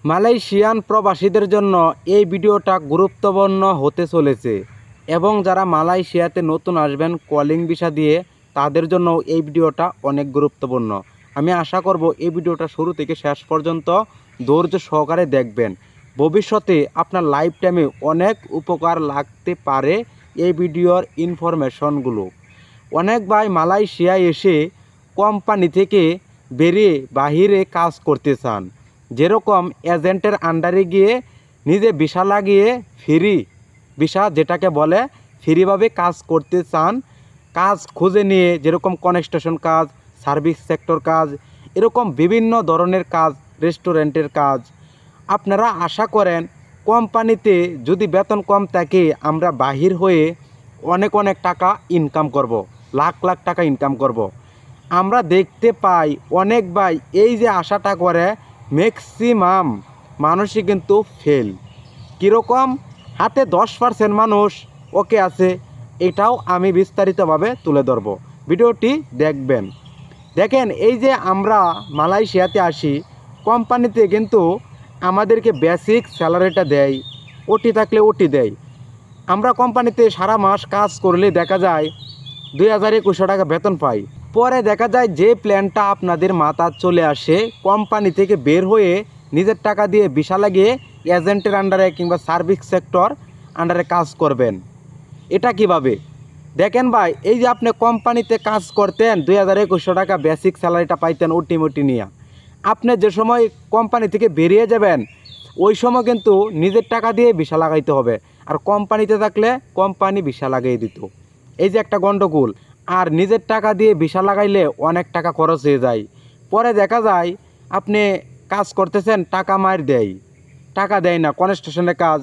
Malaysian প্রবাসীদের জন্য এই ভিডিওটা গুরুত্বপূর্ণ হতে চলেছে এবং যারা মালয়েশিয়াতে নতুন আসবেন কলিং ভিসা দিয়ে তাদের জন্য এই ভিডিওটা অনেক গুরুত্বপূর্ণ। আমি আশা করব এই ভিডিওটা শুরু থেকে শেষ পর্যন্ত ধৈর্য সহকারে দেখবেন। ভবিষ্যতে আপনার লাইফ টাইমে অনেক উপকার লাগতে পারে এই ভিডিওর ইনফরমেশনগুলো। অনেক ভাই মালয়েশিয়ায় এসে কোম্পানি থেকে বেরিয়ে বাহিরে কাজ করতে চান, যেরকম এজেন্টের আন্ডারে গিয়ে নিজে ভিসা লাগিয়ে ফ্রি ভিসা যেটাকে বলে ফ্রিভাবে কাজ করতে চান। কাজ খুঁজে নিয়ে যেরকম কনস্ট্রাকশন কাজ, সার্ভিস সেক্টর কাজ, এরকম বিভিন্ন ধরনের কাজ, রেস্টুরেন্টের কাজ আপনারা আশা করেন কোম্পানিতে যদি বেতন কম থাকে আমরা বাহির হয়ে অনেক অনেক টাকা ইনকাম করব, লাখ লাখ টাকা ইনকাম করব। আমরা দেখতে পাই অনেক ভাই এই যে আশাটা করে ম্যাক্সিমাম মানুষই কিন্তু ফেল। কীরকম? হাতে 10% মানুষ ওকে আছে, এটাও আমি বিস্তারিতভাবে তুলে ধরব, ভিডিওটি দেখবেন। দেখেন, এই যে আমরা মালয়েশিয়াতে আসি কোম্পানিতে কিন্তু আমাদেরকে বেসিক স্যালারিটা দেয়, ওটি থাকলে ওটি দেয়। আমরা কোম্পানিতে সারা মাস কাজ করলে দেখা যায় 2200 টাকা বেতন পাই। পরে দেখা যায় যে প্ল্যানটা আপনাদের মাথায় চলে আসে কোম্পানি থেকে বের হয়ে নিজের টাকা দিয়ে ভিসা লাগিয়ে এজেন্টের আন্ডারে কিংবা সার্ভিস সেক্টর আন্ডারে কাজ করবেন। এটা কিভাবে? দেখেন ভাই, এই যে আপনি কোম্পানিতে কাজ করতেন 2200 টাকা বেসিক স্যালারিটা পাইতেন ওটি মোটি নিয়ে, আপনি যে সময় কোম্পানি থেকে বেরিয়ে যাবেন ওই সময় কিন্তু নিজের টাকা দিয়ে ভিসা লাগাইতে হবে, আর কোম্পানিতে থাকলে কোম্পানি ভিসা লাগিয়ে দিত। এই যে একটা গণ্ডগোল। আর নিজের টাকা দিয়ে ভিসা লাগাইলে অনেক টাকা খরচ হয়ে যায়। পরে দেখা যায় আপনি কাজ করতেছেন, টাকা মার দেয়, টাকা দেয় না। কনস্ট্রাকশনের কাজ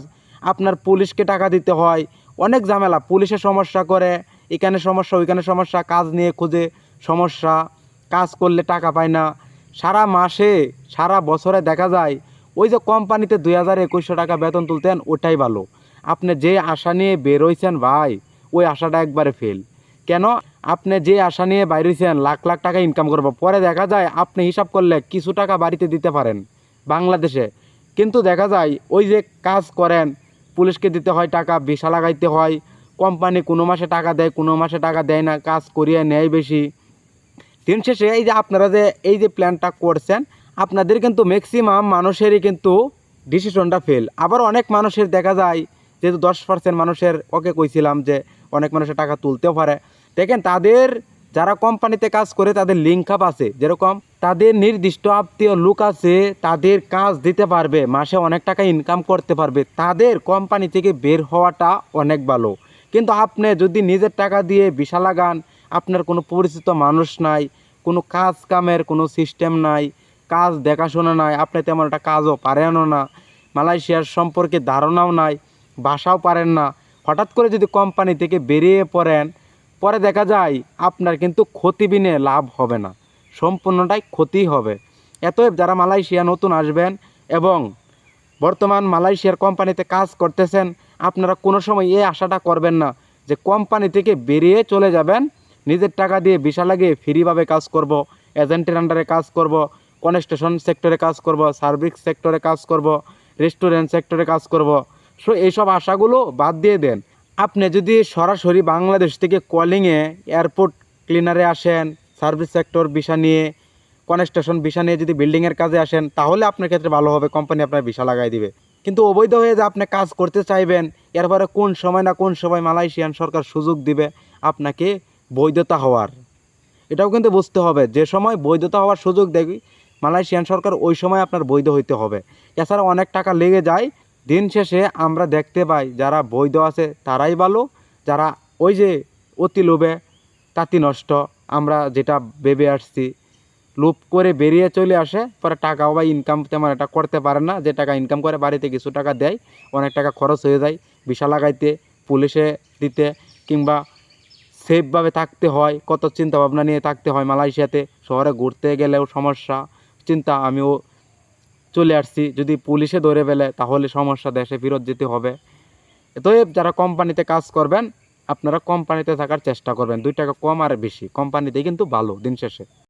আপনার পুলিশকে টাকা দিতে হয়, অনেক ঝামেলা, পুলিশে সমস্যা করে, এখানে সমস্যা ওইখানে সমস্যা, কাজ নিয়ে খুঁজে সমস্যা, কাজ করলে টাকা পায় না। সারা মাসে সারা বছরে দেখা যায় ওই যে কোম্পানিতে 2200 টাকা বেতন তুলতেন ওটাই ভালো। আপনি যে আশা নিয়ে বেরোইছেন ভাই ওই আশাটা একবারে ফেল। কেন? আপনি যে আশা নিয়ে বাইরেছেন লাখ লাখ টাকা ইনকাম করবো, পরে দেখা যায় আপনি হিসাব করলে কিছু টাকা বাড়িতে দিতে পারেন বাংলাদেশে, কিন্তু দেখা যায় ওই যে কাজ করেন পুলিশকে দিতে হয় টাকা, ভিসা লাগাইতে হয়, কোম্পানি কোনো মাসে টাকা দেয় কোনো মাসে টাকা দেয় না, কাজ করিয়ে নেয় বেশি। দিন শেষে এই যে আপনারা যে এই যে প্ল্যানটা করছেন আপনাদের কিন্তু ম্যাক্সিমাম মানুষেরই কিন্তু ডিসিশনটা ফেল। আবার অনেক মানুষের দেখা যায় যেহেতু 10% মানুষের ওকে কইছিলাম যে অনেক মানুষের টাকা তুলতেও পারে। দেখেন, তাদের যারা কোম্পানিতে কাজ করে তাদের লিঙ্ক আপ আছে, যেরকম তাদের নির্দিষ্ট আত্মীয় লোক আছে, তাদের কাজ দিতে পারবে, মাসে অনেক টাকা ইনকাম করতে পারবে, তাদের কোম্পানি থেকে বের হওয়াটা অনেক ভালো। কিন্তু আপনি যদি নিজের টাকা দিয়ে ভিসা লাগান, আপনার কোনো পরিচিত মানুষ নাই, কোনো কাজ কামের কোনো সিস্টেম নাই, কাজ দেখাশোনা নাই, আপনি তেমন একটা কাজও পারেনও না, মালয়েশিয়ার সম্পর্কে ধারণাও নাই, ভাষাও পারেন না, হঠাৎ করে যদি কোম্পানি থেকে বেরিয়ে পড়েন পরে দেখা যায় আপনার কিন্তু ক্ষতি বিনে লাভ হবে না, সম্পূর্ণটাই ক্ষতি হবে। এতএব যারা মালয়েশিয়া নতুন আসবেন এবং বর্তমান মালয়েশিয়ার কোম্পানিতে কাজ করতেছেন আপনারা কোনো সময় এই আশাটা করবেন না যে কোম্পানি থেকে বেরিয়ে চলে যাবেন, নিজের টাকা দিয়ে ভিসা লাগিয়ে ফ্রিভাবে কাজ করব, এজেন্টের আন্ডারে কাজ করব, কনস্ট্রাকশন সেক্টরে কাজ করব, সার্ভিস সেক্টরে কাজ করব, রেস্টুরেন্ট সেক্টরে কাজ করব। সো এইসব আশাগুলো বাদ দিয়ে দেন। আপনি যদি সরাসরি বাংলাদেশ থেকে কলিংয়ে এয়ারপোর্ট ক্লিনারে আসেন, সার্ভিস সেক্টর ভিসা নিয়ে, কনস্ট্রাকশন ভিসা নিয়ে যদি বিল্ডিংয়ের কাজে আসেন তাহলে আপনার ক্ষেত্রে ভালো হবে, কোম্পানি আপনার ভিসা লাগাই দিবে। কিন্তু অবৈধ হয়ে যে আপনি কাজ করতে চাইবেন, এরপরে কোন সময় না কোন সময় মালয়েশিয়ান সরকার সুযোগ দিবে আপনাকে বৈধতা হওয়ার, এটাও কিন্তু বুঝতে হবে। যে সময় বৈধতা হওয়ার সুযোগ দেবে মালয়েশিয়ান সরকার ওই সময় আপনার বৈধ হইতে হবে। এছাড়া অনেক টাকা লেগে যায়। দিন শেষে আমরা দেখতে পাই যারা বৈধ আছে তারাই ভালো, যারা ওই যে অতি লোভে তাঁতি নষ্ট, আমরা যেটা ভেবে আসছি, লোভ করে বেরিয়ে চলে আসে, পরে টাকাও বা ইনকাম তেমন এটা করতে পারে না, যে টাকা ইনকাম করে বাড়িতে কিছু টাকা দেয়, অনেক টাকা খরচ হয়ে যায় ভিসা লাগাইতে, পুলিশে দিতে, কিংবা সেফভাবে থাকতে হয়, কত চিন্তা ভাবনা নিয়ে থাকতে হয়। মালয়েশিয়াতে শহরে ঘুরতে গেলেও সমস্যা, চিন্তা, আমিও চলে আসছি, যদি পুলিশে ধরে ফেলে তাহলে সমস্যা, দেশে ফেরত যেতে হবে। এতএব যারা কোম্পানিতে কাজ করবেন আপনারা কোম্পানিতে থাকার চেষ্টা করবেন, 2 টাকা কম আর বেশি কোম্পানিতেই কিন্তু ভালো দিন শেষে।